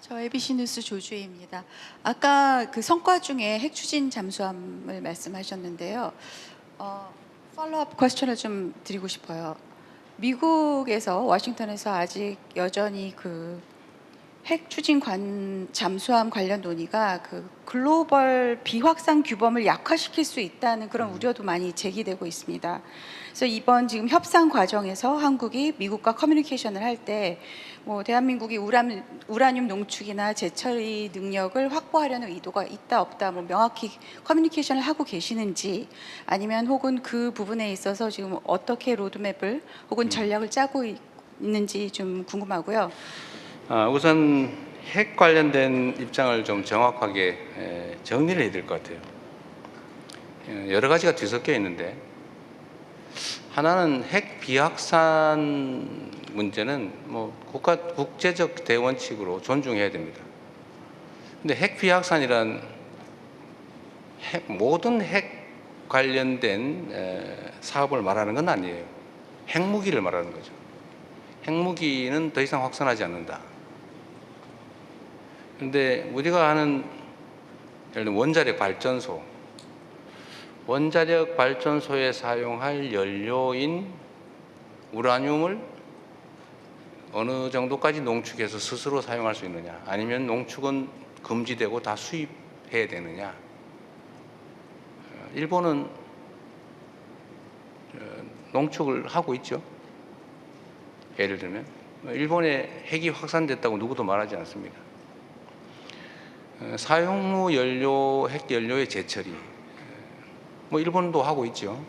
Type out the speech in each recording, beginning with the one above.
저 ABC 뉴스 조주혜입니다. 아까 그 성과 중에 핵 추진 잠수함을 말씀하셨는데요. 팔로우업 퀘스천을 좀 드리고 싶어요. 미국에서 워싱턴에서 아직 여전히 그 핵 추진 잠수함 관련 논의가 그 글로벌 비확산 규범을 약화시킬 수 있다는 그런 우려도 많이 제기되고 있습니다. 그래서 이번 지금 협상 과정에서 한국이 미국과 커뮤니케이션을 할 때 뭐 대한민국이 우라늄 농축이나 재처리 능력을 확보하려는 의도가 있다 없다 뭐 명확히 커뮤니케이션을 하고 계시는지, 아니면 혹은 그 부분에 있어서 지금 어떻게 로드맵을 혹은 전략을 짜고 있는지 좀 궁금하고요. 우선 핵 관련된 입장을 좀 정확하게 정리를 해야 될 것 같아요. 여러 가지가 뒤섞여 있는데, 하나는 핵 비확산 문제는 뭐 국제적 대원칙으로 존중해야 됩니다. 근데 핵 비확산이란 모든 핵 관련된 사업을 말하는 건 아니에요. 핵무기를 말하는 거죠. 핵무기는 더 이상 확산하지 않는다. 그런데 우리가 하는 예를 들면 원자력 발전소에 사용할 연료인 우라늄을 어느 정도까지 농축해서 스스로 사용할 수 있느냐, 아니면 농축은 금지되고 다 수입해야 되느냐. 일본은 농축을 하고 있죠. 예를 들면 일본에 핵이 확산됐다고 누구도 말하지 않습니다. 사용 후 핵 연료의 재처리, 뭐 일본도 하고 있죠.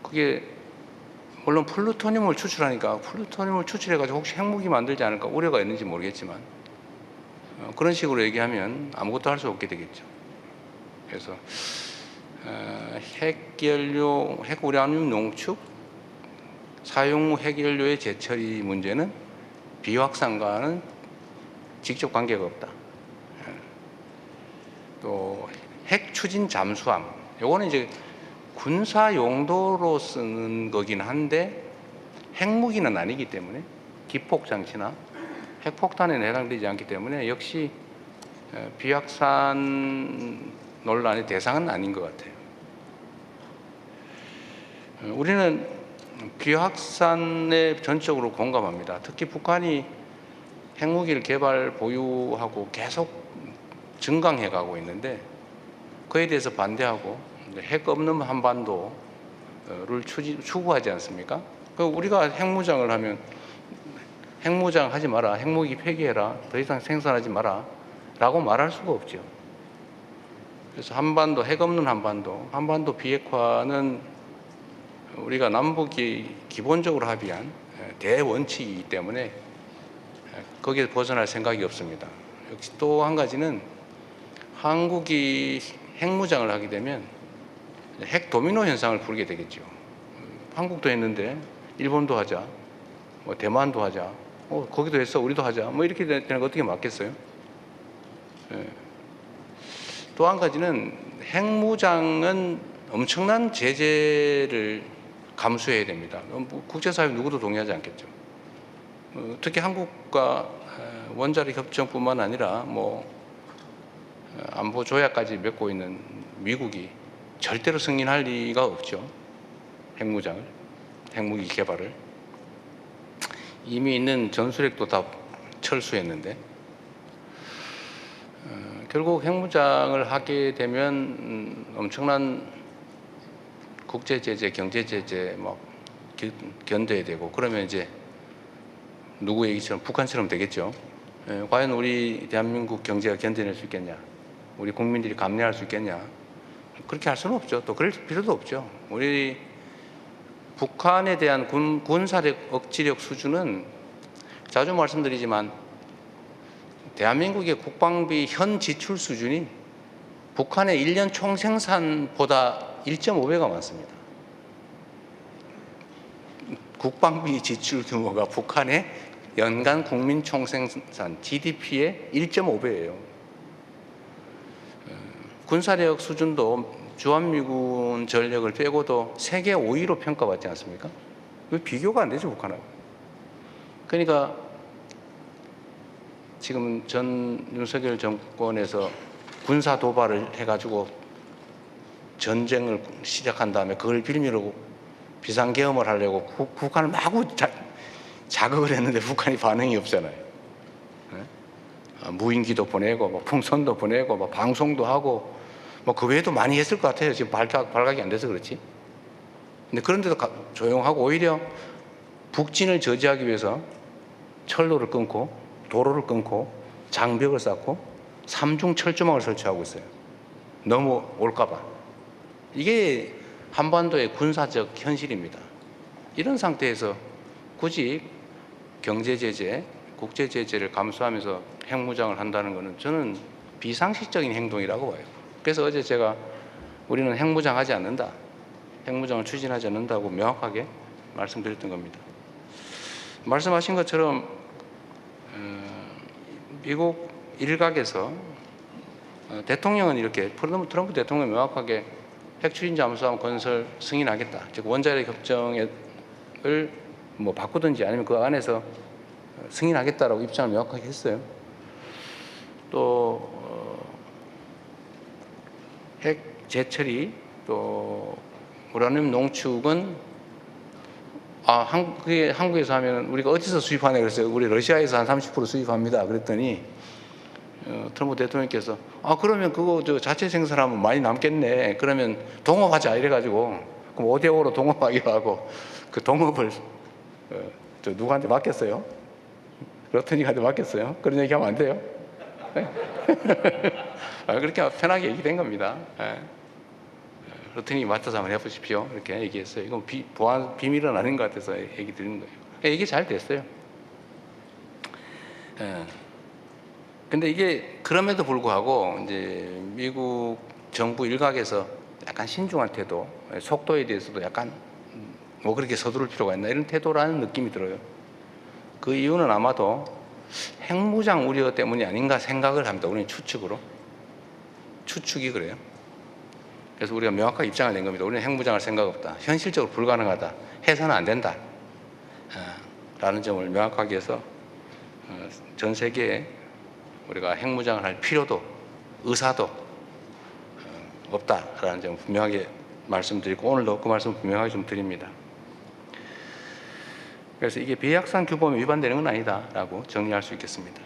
그게 물론 플루토늄을 추출하니까 플루토늄을 추출해가지고 혹시 핵무기 만들지 않을까 우려가 있는지 모르겠지만, 그런 식으로 얘기하면 아무것도 할 수 없게 되겠죠. 그래서 핵 우라늄 농축, 사용 후 핵 연료의 재처리 문제는 비확산과는 직접 관계가 없다. 또 핵 추진 잠수함, 요거는 이제 군사 용도로 쓰는 거긴 한데 핵무기는 아니기 때문에, 기폭 장치나 핵폭탄에는 해당되지 않기 때문에 역시 비확산 논란의 대상은 아닌 것 같아요. 우리는 비확산에 전적으로 공감합니다. 특히 북한이 핵무기를 개발 보유하고 계속 증강해 가고 있는데, 그에 대해서 반대하고 핵 없는 한반도를 추구하지 않습니까? 우리가 핵무장을 하면 핵무장 하지 마라, 핵무기 폐기해라, 더 이상 생산하지 마라 라고 말할 수가 없죠. 그래서 핵 없는 한반도 비핵화는 우리가 남북이 기본적으로 합의한 대원칙이기 때문에 거기에 벗어날 생각이 없습니다. 역시 또 한 가지는, 한국이 핵무장을 하게 되면 핵 도미노 현상을 부르게 되겠죠. 한국도 했는데 일본도 하자, 뭐 대만도 하자, 거기도 했어 우리도 하자, 뭐 이렇게 되는 거 어떻게 맞겠어요? 또 한 가지는, 핵무장은 엄청난 제재를 감수해야 됩니다. 국제사회 누구도 동의하지 않겠죠. 특히 한국과 원자력 협정뿐만 아니라 안보 조약까지 맺고 있는 미국이 절대로 승인할 리가 없죠. 핵무기 개발을. 이미 있는 전술핵도 다 철수했는데, 결국 핵무장을 하게 되면 엄청난 국제 제재, 경제 제재 견뎌야 되고, 그러면 이제 누구 얘기처럼 북한처럼 되겠죠. 과연 우리 대한민국 경제가 견뎌낼 수 있겠냐, 우리 국민들이 감내할 수 있겠냐. 그렇게 할 수는 없죠. 또 그럴 필요도 없죠. 우리 북한에 대한 군사력 억지력 수준은 자주 말씀드리지만, 대한민국의 국방비 현 지출 수준이 북한의 1년 총생산보다 1.5배가 많습니다. 국방비 지출 규모가 북한의 연간 국민 총생산 GDP의 1.5배예요. 군사력 수준도 주한미군 전력을 빼고도 세계 5위로 평가받지 않습니까? 비교가 안 되죠, 북한하고. 그러니까 지금 전 윤석열 정권에서 군사 도발을 해가지고 전쟁을 시작한 다음에 그걸 빌미로 비상계엄을 하려고 북한을 마구 자극을 했는데 북한이 반응이 없잖아요. 무인기도 보내고 뭐 풍선도 보내고 뭐 방송도 하고 뭐 그 외에도 많이 했을 것 같아요. 지금 발각이 안 돼서 그렇지. 근데 그런데도 조용하고 오히려 북진을 저지하기 위해서 철로를 끊고 도로를 끊고 장벽을 쌓고 삼중 철조망을 설치하고 있어요. 넘어올까 봐. 이게 한반도의 군사적 현실입니다. 이런 상태에서 굳이 경제 제재, 국제 제재를 감수하면서 핵무장을 한다는 것은 저는 비상식적인 행동이라고 봐요. 그래서 어제 제가 우리는 핵무장하지 않는다, 핵무장을 추진하지 않는다고 명확하게 말씀드렸던 겁니다. 말씀하신 것처럼 미국 일각에서 대통령은 이렇게 트럼프 대통령이 명확하게 핵추진 잠수함 건설 승인하겠다, 즉 원자력 협정을 뭐 바꾸든지 아니면 그 안에서 승인하겠다라고 입장을 명확하게 했어요. 또 핵 재처리, 또 우라늄 농축은 그게 한국에서 하면 우리가 어디서 수입하냐 그랬어요. 우리 러시아에서 한 30% 수입합니다. 그랬더니 트럼프 대통령께서 그러면 그거 저 자체 생산하면 많이 남겠네. 그러면 동업하자 이래가지고 그럼 5대5로 동업하기로 하고 그 동업을 저 누구한테 맡겼어요? 러트닉한테 맡겼어요? 그런 얘기하면 안 돼요? 네? 그렇게 편하게 얘기된 겁니다. 러트닉이 맡아서 한번 해보십시오. 이렇게 얘기했어요. 이건 보안 비밀은 아닌 것 같아서 얘기 드리는 거예요. 이게 잘 됐어요. 근데 이게 그럼에도 불구하고 이제 미국 정부 일각에서 약간 신중한 태도, 속도에 대해서도 약간 뭐 그렇게 서두를 필요가 있나 이런 태도라는 느낌이 들어요. 그 이유는 아마도 핵무장 우려 때문이 아닌가 생각을 합니다. 우리는 추측이 그래요. 그래서 우리가 명확하게 입장을 낸 겁니다. 우리는 핵무장할 생각 없다. 현실적으로 불가능하다. 해서는 안 된다. 라는 점을 명확하게 해서 전 세계에 우리가 핵무장을 할 필요도 의사도 없다라는 점을 분명하게 말씀드리고 오늘도 그 말씀을 분명하게 좀 드립니다. 그래서 이게 비핵산 규범에 위반되는 건 아니다라고 정리할 수 있겠습니다.